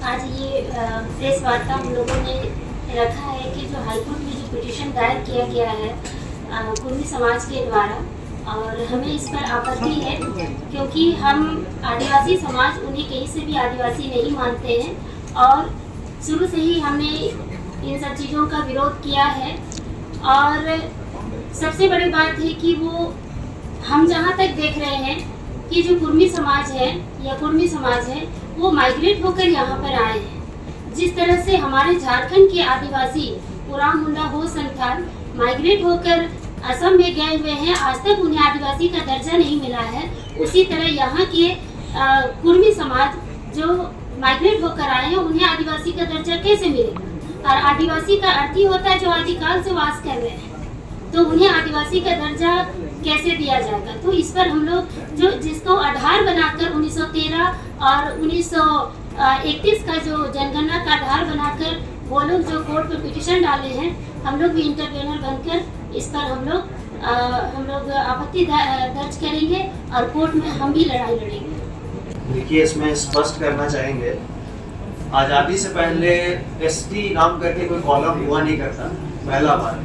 आज ये प्रेस वार्ता हम लोगों ने रखा है कि जो हाईकोर्ट में जो पिटीशन दायर किया गया है कुर्मी समाज के द्वारा, और हमें इस पर आपत्ति है क्योंकि हम आदिवासी समाज उन्हें कहीं से भी आदिवासी नहीं मानते हैं और शुरू से ही हमने इन सब चीज़ों का विरोध किया है। और सबसे बड़ी बात है कि वो हम जहाँ तक देख रहे हैं कि जो कुर्मी समाज है या कुर्मी समाज है वो माइग्रेट होकर यहाँ पर आए हैं। जिस तरह से हमारे झारखंड के आदिवासी उरांव मुंडा हो संथाल माइग्रेट होकर असम में गए हुए हैं, आज तक उन्हें आदिवासी का दर्जा नहीं मिला है, उसी तरह यहाँ के कुर्मी समाज जो माइग्रेट होकर आए हैं उन्हें आदिवासी का दर्जा कैसे मिलेगा। और आदिवासी का अर्थ ही होता है जो आदिकाल से वास कर रहे हैं, तो उन्हें आदिवासी का दर्जा कैसे दिया जाएगा। तो इस पर हम लोग जो जिसको आधार बनाकर 1913 और 1931 का जो जनगणना का आधार बनाकर वो लोग जो कोर्ट में पिटीशन डाले हैं, हम लोग भी इंटरवेनर बनकर इस पर हम लोग आपत्ति दर्ज करेंगे और कोर्ट में हम भी लड़ाई लड़ेंगे। देखिए, इसमें स्पष्ट करना चाहेंगे, आज़ादी से पहले एसटी नाम करके कोई कॉलम हुआ नहीं करता। पहला बात,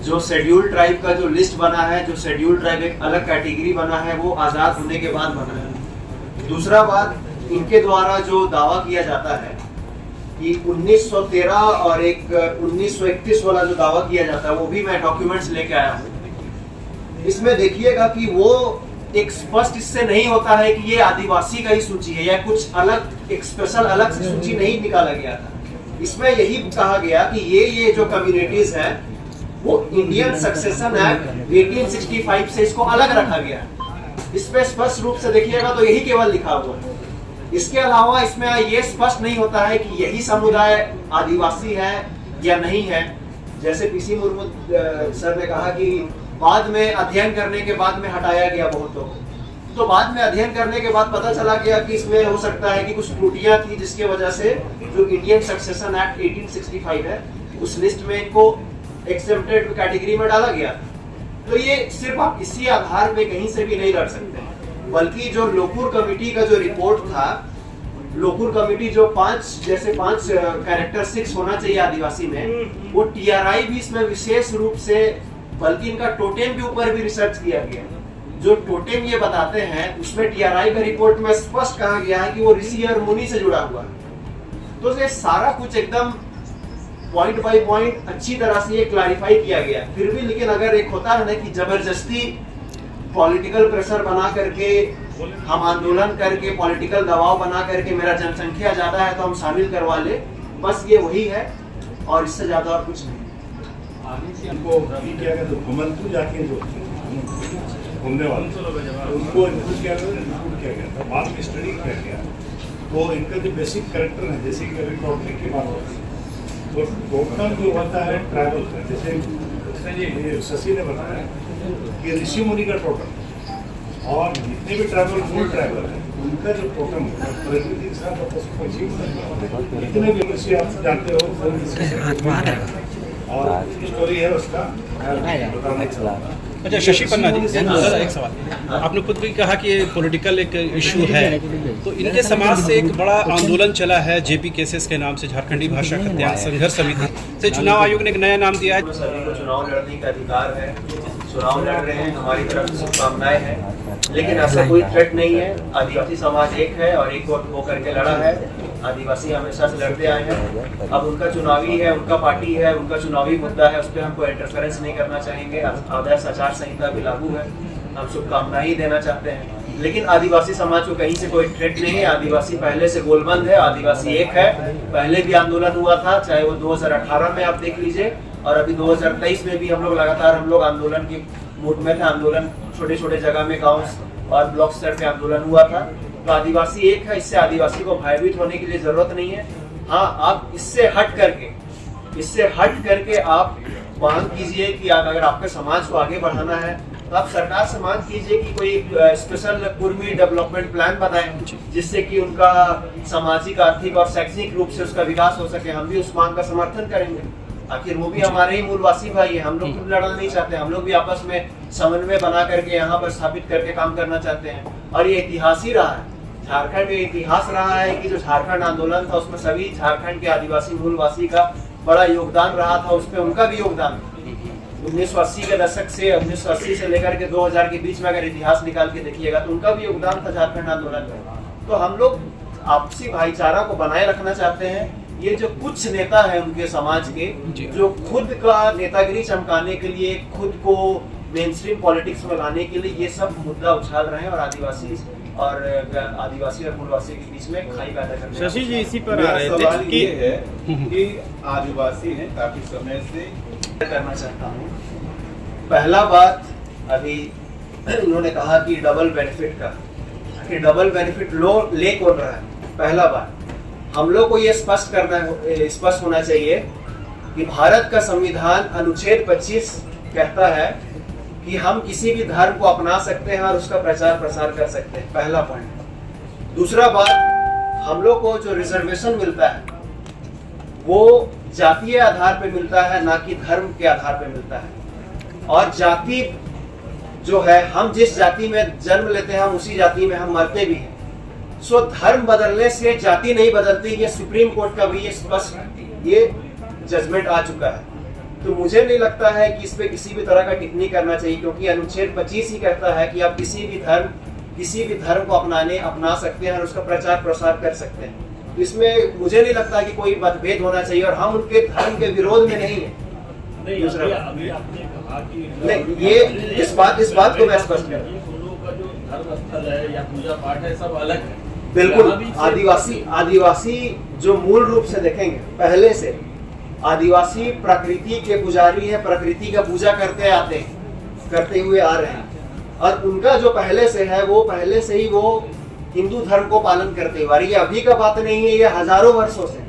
जो शेड्यूल ट्राइब का जो लिस्ट बना है, जो शेड्यूल ट्राइब एक अलग कैटेगरी बना है, वो आज़ाद होने के बाद बना है। दूसरा बात, इनके द्वारा जो दावा किया जाता है कि 1913 और एक 1931 वाला जो दावा किया जाता है, वो भी मैं डॉक्यूमेंट्स लेके आया हूँ। इसमें देखिएगा कि वो एक स्पष्ट इससे नहीं होता है कि ये आदिवासी का ही सूची है या कुछ अलग एक स्पेशल अलग से सूची नहीं निकाला गया था। इसमें यही कहा गया कि ये जो कम्युनिटीज है वो इंडियन सक्सेशन एक्ट 1865 से इसको अलग रखा गया है। इसमें स्पष्ट रूप से देखिएगा तो यही केवल लिखा हुआ है। इसके अलावा इसमें ये स्पष्ट नहीं होता है कि यही समुदाय आदिवासी है या नहीं है। जैसे पीसी मुर्मू सर ने कहा कि बाद में अध्ययन करने के बाद में हटाया गया बहुतों को, तो बाद में अध्ययन करने के बाद पता चला गया कि इसमें हो सकता है कि कुछ त्रुटियां थी जिसके वजह से जो इंडियन सक्सेशन एक्ट 1865 है उस लिस्ट में इनको एक्सेप्टेड कैटेगरी में डाला गया। तो ये सिर्फ आप इसी आधार पे कहीं से भी नहीं लड़ सकते, बल्कि जो लोकुर कमेटी का जो रिपोर्ट था, लोकुर कमेटी जो पांच कैरेक्टर 6 होना चाहिए आदिवासी में, वो टीआरआई भी इसमें विशेष रूप से, बल्कि इनका टोटेम के ऊपर भी रिसर्च किया गया। जो टोटेम ये बताते हैं उसमें टीआरआई का रिपोर्ट में स्पष्ट कहा गया है कि वो ऋषि और मुनि से जुड़ा हुआ है। तो ये सारा कुछ एकदम पॉइंट बाय पॉइंट अच्छी तरह से ये क्लैरिफाई किया गया। फिर भी लेकिन अगर एक होता है ना कि जबरदस्ती पॉलिटिकल प्रेशर बना करके, हम आंदोलन करके, पॉलिटिकल दबाव बना करके मेरा जनसंख्या ज्यादा है तो हम शामिल करवा ले, बस ये वही है और इससे ज्यादा और कुछ नहीं। उनको क्या कहते हैं, घुमंतु जाके जो घूमने वाले उनको इनपुट किया गया था, बाद में स्टडी किया गया। तो इनका जो बेसिक कैरेक्टर है, जैसे कि अभी टोटल की बात होती है तो टोटल जो होता है ट्राइबल का, जैसे शशि ने बताया कि ऋषि मुनि का टोटल और जितने भी ट्राइबल फुल ट्राइबल है उनका जो टोटल प्रकृति के साथ पशु पक्षी जितने भी मनुष्य आप जानते हो और स्टोरी है उसका। अच्छा, शशि पन्ना जी, एक सवाल, आपने खुद भी कहा कि ये पॉलिटिकल एक इशू है, तो इनके समाज से एक बड़ा आंदोलन चला है जेपी केसेस के नाम से, झारखंडी भाषा कल्याण संघर्ष समिति से चुनाव आयोग ने एक नया नाम दिया है। सभी को चुनाव लड़ने का अधिकार है, चुनाव लड़ रहे हैं, हमारी तरफ से शुभकामनाएं हैं, लेकिन ऐसा कोई थ्रेट नहीं है। आदिवासी समाज एक है और एक होकर के लड़ा है। आदिवासी हमेशा से लड़ते आए हैं। अब उनका चुनावी है, उनका पार्टी है, उनका चुनावी मुद्दा है, उस पर हमको इंटरफेरेंस नहीं करना चाहेंगे। आदर्श आचार संहिता भी लागू है, हम शुभकामनाएं ही देना चाहते हैं, लेकिन आदिवासी समाज को कहीं से कोई थ्रेट नहीं है। आदिवासी पहले से गोलबंद है, आदिवासी एक है। पहले भी आंदोलन हुआ था, चाहे वो 2018 में आप देख लीजिए, और अभी 2023 में भी हम लोग लगातार आंदोलन की मूड में थे। आंदोलन छोटे छोटे जगह में, गाँव और ब्लॉक स्तर पे आंदोलन हुआ था। तो आदिवासी एक है, इससे आदिवासी को भयभीत होने की लिए जरूरत नहीं है। हाँ, आप इससे हट करके आप मांग कीजिए कि अगर आपके समाज को आगे बढ़ाना है तो आप सरकार से मांग कीजिए कि कोई स्पेशल कुर्मी डेवलपमेंट प्लान बनाए, जिससे कि उनका सामाजिक, आर्थिक और शैक्षणिक रूप से उसका विकास हो सके। हम भी उस मांग का समर्थन करेंगे, आखिर वो भी हमारे ही मूलवासी भाई है। हम लोग खुद लड़ना नहीं चाहते, हम लोग भी आपस में समन्वय बना करके यहाँ पर स्थापित करके काम करना चाहते हैं। और ये इतिहास ही रहा है झारखंड में इतिहास रहा है कि जो झारखंड आंदोलन था उसमें सभी झारखंड के आदिवासी मूलवासी का बड़ा योगदान रहा था, उसमें उनका भी योगदान था। 1980 के दशक से 1980 से लेकर के 2000 के बीच में अगर इतिहास निकाल के देखिएगा तो उनका भी योगदान था झारखंड आंदोलन में। तो हम लोग आपसी भाईचारा को बनाए रखना चाहते हैं। ये जो कुछ नेता है उनके समाज के, जो खुद का नेतागिरी चमकाने के लिए, खुद को मेनस्ट्रीम पॉलिटिक्स में लाने के लिए ये सब मुद्दा उछाल रहे हैं और आदिवासी और मूलवासी के बीच में खाई पैदा कर रहे हैं। शशि जी इसी पर आ रहे थे कि है कि आदिवासी हैं काफी समय से करना चाहता हूँ। पहला बात, अभी उन्होंने कहा कि डबल बेनिफिट का, कि डबल बेनिफिट ले कौन रहा है। पहला बात, हम लोग को ये स्पष्ट होना चाहिए कि भारत का संविधान अनुच्छेद 25 कहता है कि हम किसी भी धर्म को अपना सकते हैं और उसका प्रचार प्रसार कर सकते हैं। पहला पॉइंट। दूसरा बात, हम लोग को जो रिजर्वेशन मिलता है वो जातीय आधार पे मिलता है, ना कि धर्म के आधार पे मिलता है। और जाति जो है, हम जिस जाति में जन्म लेते हैं हम उसी जाति में हम मरते भी हैं। सो धर्म बदलने से जाति नहीं बदलती, ये सुप्रीम कोर्ट का भी ये स्पष्ट ये जजमेंट आ चुका है। तो मुझे नहीं लगता है कि इस पे किसी भी तरह का टिप्पणी करना चाहिए, क्योंकि अनुच्छेद 25 ही कहता है कि आप किसी भी धर्म को अपना सकते हैं और उसका प्रचार प्रसार कर सकते हैं। इसमें मुझे नहीं लगता कि कोई मतभेद होना चाहिए और हम उनके धर्म के विरोध में नहीं है। नहीं, ये इस बात को मैं स्पष्ट करूं, जो धर्म स्थल है या पूजा पाठ है सब अलग है। बिल्कुल। आदिवासी जो मूल रूप से देखेंगे, पहले से आदिवासी प्रकृति के पुजारी है, प्रकृति का पूजा करते हुए आ रहे हैं। और उनका जो पहले से है वो पहले से ही वो हिंदू धर्म को पालन करते हुए आ रही है। अभी का बात नहीं है, ये हजारों वर्षों से।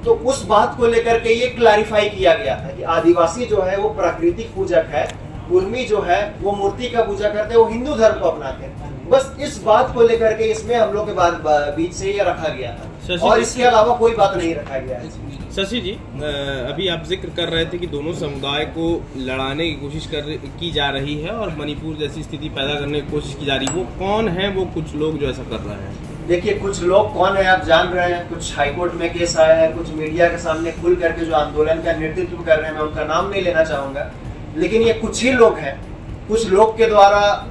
तो उस बात को लेकर के ये क्लैरिफाई किया गया था कि आदिवासी जो है वो प्राकृतिक पूजक है, कुर्मी जो है वो मूर्ति का पूजा करते हैं, वो हिंदू धर्म को अपनाते हैं। बस इस बात को लेकर के इसमें हम लोग के बीच से ये रखा गया था और इसके अलावा कोई बात नहीं रखा गया है। शशि जी, अभी आप जिक्र कर रहे थे कि दोनों समुदाय को लड़ाने की कोशिश की जा रही है और मणिपुर जैसी स्थिति पैदा करने की कोशिश की जा रही है। वो कौन है वो कुछ लोग जो ऐसा कर रहे हैं? देखिए, कुछ लोग कौन है आप जान रहे हैं। कुछ हाईकोर्ट में केस आया है, कुछ मीडिया के सामने खुल करके जो आंदोलन का नेतृत्व कर रहे हैं, मैं उनका नाम नहीं लेना चाहूंगा, लेकिन ये कुछ ही लोग हैं। कुछ लोग के द्वारा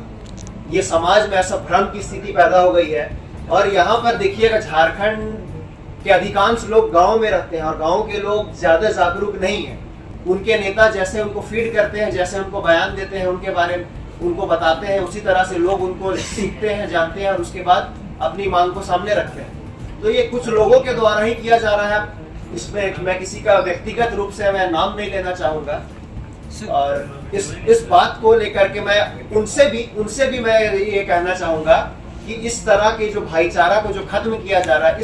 ये समाज में ऐसा भ्रम की स्थिति पैदा हो गई है। और यहाँ पर देखिएगा, झारखंड के अधिकांश लोग गांव में रहते हैं और गांव के लोग ज्यादा जागरूक नहीं है। उनके नेता जैसे उनको फीड करते हैं, जैसे उनको बयान देते हैं, उनके बारे में उनको बताते हैं, उसी तरह से लोग उनको सीखते हैं, जानते हैं और उसके बाद अपनी मांग को सामने रखते हैं। तो ये कुछ लोगों के द्वारा ही किया जा रहा है। इसमें मैं किसी का व्यक्तिगत रूप से मैं नाम नहीं लेना चाहूंगा। और इस बात को लेकर के मैं उनसे भी मैं ये कहना चाहूंगा कि इस तरह के जो भाईचारा को जो खत्म किया जा रहा है,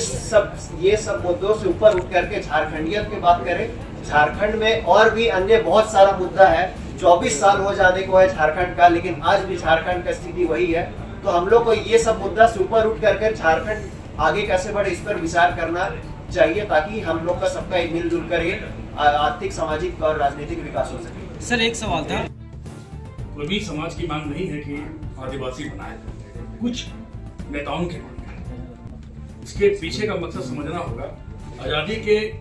ये सब मुद्दों से ऊपर उठ करके झारखंडियत की बात करें। झारखंड में और भी अन्य बहुत सारा मुद्दा है। 24 साल हो जाने को है झारखंड का, लेकिन आज भी झारखंड का स्थिति वही है। तो हम लोग को ये सब मुद्दा से ऊपर उठ करके झारखंड आगे कैसे बढ़े इस पर विचार करना चाहिए, ताकि हम लोग का सबका मिलजुल कर आर्थिक, सामाजिक और राजनीतिक विकास हो सके। सर, एक सवाल था। कोई भी समाज की मांग नहीं है कि आदिवासी बनाए, कुछ नेताओं की मांग है। इसके पीछे का मकसद समझना होगा। आजादी के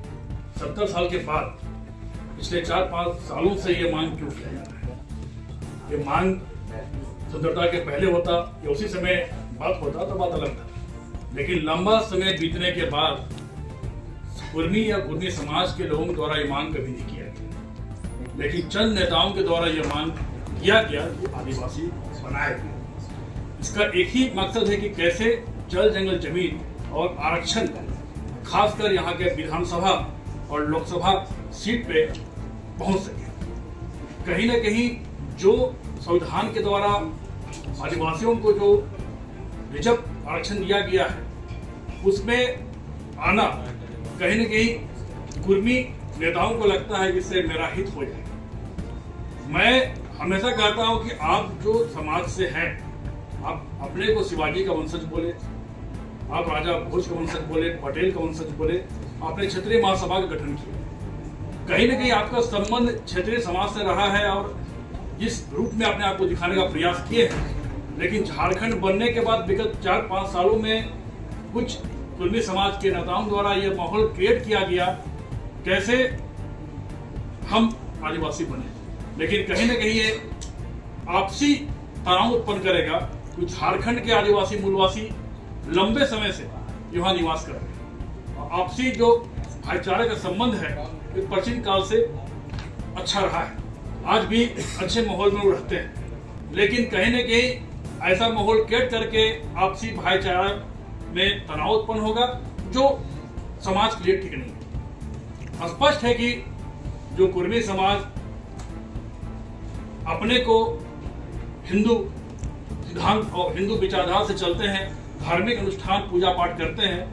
70 साल के बाद पिछले 4-5 सालों से ये मांग क्यों किया जा रहा है? ये मांग स्वतंत्रता के पहले होता या उसी समय बात होता तो बात अलग था, लेकिन लंबा समय बीतने के बाद कुर्मी या कुर्मी समाज के लोगों द्वारा ये मांग कभी नहीं किया गया, लेकिन चंद नेताओं के द्वारा ये मांग किया गया कि आदिवासी बनाए गए। इसका एक ही मकसद है कि कैसे जल जंगल जमीन और आरक्षण, खासकर यहाँ के विधानसभा और लोकसभा सीट पे पहुंच सके। कहीं न कहीं जो संविधान के द्वारा आदिवासियों को जो रिजर्व आरक्षण दिया गया है, उसमें आना कहीं न कहीं कुर्मी नेताओं को लगता है जिससे मेरा हित हो जाए। मैं हमेशा कहता हूं कि आप जो समाज से हैं, आप अपने को शिवाजी का वंशज बोले, आप राजा भोज का वंशज बोले, पटेल का वंशज बोले, आपने क्षत्रिय महासभा का गठन किया। कहीं न कहीं आपका संबंध क्षेत्रीय समाज से रहा है और जिस रूप में आपने आपको दिखाने का प्रयास किए हैं, लेकिन झारखंड बनने के बाद विगत 4-5 सालों में कुछ कुर्मी समाज के नेताओं द्वारा ये माहौल क्रिएट किया गया कैसे हम आदिवासी बने, लेकिन कहीं ना कहीं ये आपसी तनाव उत्पन्न करेगा। कुछ झारखंड के आदिवासी मूलवासी लंबे समय से यहाँ निवास कर रहे हैं और आपसी जो भाईचारे का संबंध है ये प्राचीन काल से अच्छा रहा है, आज भी अच्छे माहौल में वो रहते हैं। लेकिन कहीं ना कहीं ऐसा माहौल क्रिएट करके आपसी भाईचारा में तनाव उत्पन्न होगा जो समाज के लिए ठीक नहीं है। स्पष्ट है कि जो कुर्मी समाज अपने को हिंदू सिद्धांत और हिंदू विचारधारा से चलते हैं, धार्मिक अनुष्ठान पूजा पाठ करते हैं,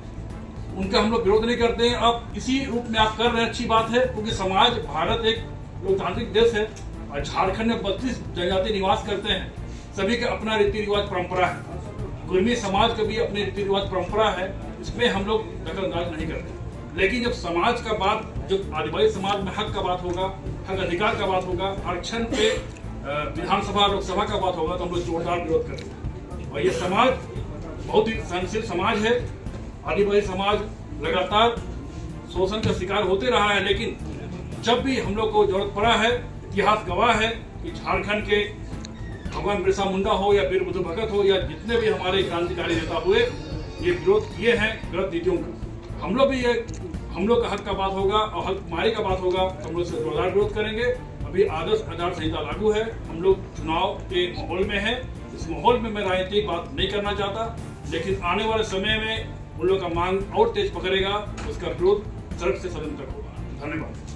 उनका हम लोग विरोध नहीं करते हैं। अब इसी रूप में आप कर रहे हैं, अच्छी बात है, क्योंकि समाज भारत एक लोकतांत्रिक देश है और झारखंड में 32 जनजाति निवास करते हैं, सभी का अपना रीति रिवाज परंपरा है। कुर्मी समाज का भी अपनी रीति रिवाज परंपरा है, इसमें हम लोग दखलंदाज नहीं करते। लेकिन जब समाज का बात, जब आदिवासी समाज में हक का बात होगा, हक अधिकार का बात होगा, आरक्षण पे विधानसभा लोकसभा का बात होगा तो हम लोग जोरदार विरोध करेंगे। और ये समाज बहुत ही सहनशील समाज है। आदिवासी समाज लगातार शोषण का शिकार होते रहा है, लेकिन जब भी हम लोग को जरूरत पड़ा है, इतिहास गवाह है कि झारखंड के भगवान बिरसा मुंडा हो या वीर बुद्धू भगत हो या जितने भी हमारे क्रांतिकारी नेता हुए, ये विरोध किए हैं गलत नीतियों का। हम लोग भी ये, हम लोग का हक का बात होगा और हक मारी का बात होगा तो हम लोग से जोरदार विरोध करेंगे। अभी आदर्श आचार संहिता लागू है, हम लोग चुनाव के माहौल में हैं। इस माहौल में मैं राजनीतिक बात नहीं करना चाहता, लेकिन आने वाले समय में उन लोग का मांग और तेज पकड़ेगा, उसका विरोध सड़क से सदन तक होगा। धन्यवाद।